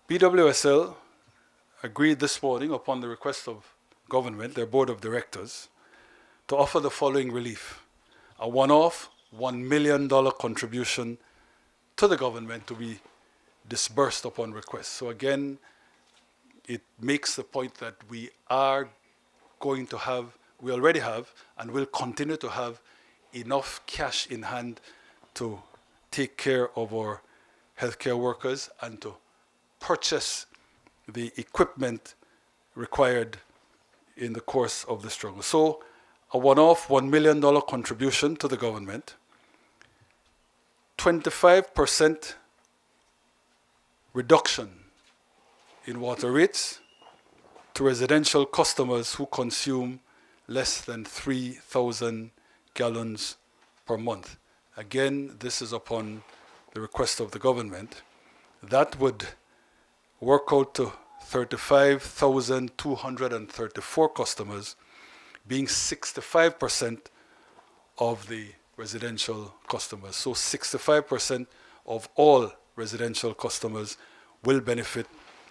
B.W.S.L agreed this morning upon the request of government, their board of directors, to offer the following relief: a one-off $1 million contribution to the government to be disbursed upon request. So again, it makes the point that we are going to have, we already have, and will continue to have enough cash in hand to take care of our healthcare workers and to purchase the equipment required in the course of the struggle. So a one-off $1 million contribution to the government, 25% reduction in water rates to residential customers who consume less than 3,000 gallons per month. Again, this is upon the request of the government. That would work out to 35,234 customers, being 65% of the residential customers. So 65% of all residential customers will benefit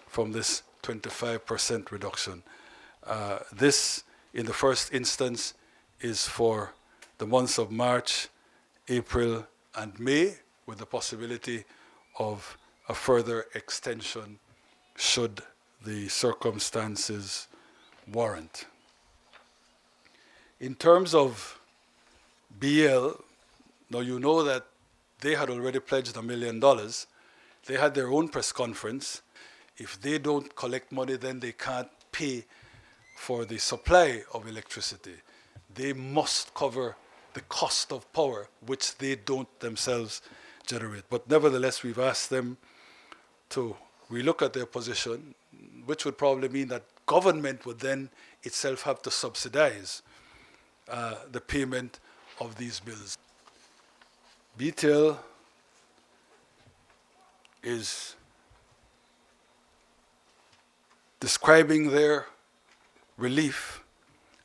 from this 25% reduction. This, in the first instance, is for the months of March, April, and May, with the possibility of a further extension should the circumstances warrant. In terms of B.E.L, now you know that they had already pledged $1 million. They had their own press conference. If they don't collect money, then they can't pay for the supply of electricity. They must cover the cost of power, which they don't themselves generate. But nevertheless, we've asked them to relook at their position, which would probably mean that government would then itself have to subsidize the payment of these bills. B.T.L is describing their relief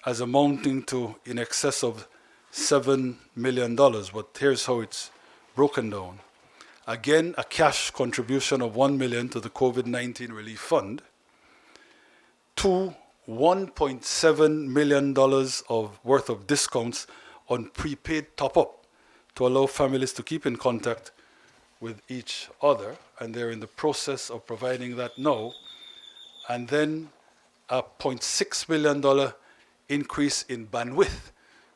as amounting to in excess of $7 million, but here's how it's broken down. Again, a cash contribution of $1 million to the COVID-19 relief fund, to $1.7 million worth of discounts on prepaid top-up to allow families to keep in contact with each other, and they're in the process of providing that now. And then a $0.6 million increase in bandwidth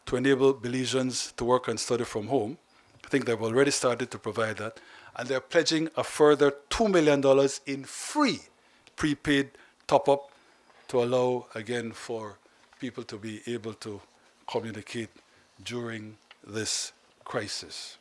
to enable Belizeans to work and study from home. I think they've already started to provide that. And they're pledging a further $2 million in free prepaid top-up to allow, again, for people to be able to communicate during this crisis.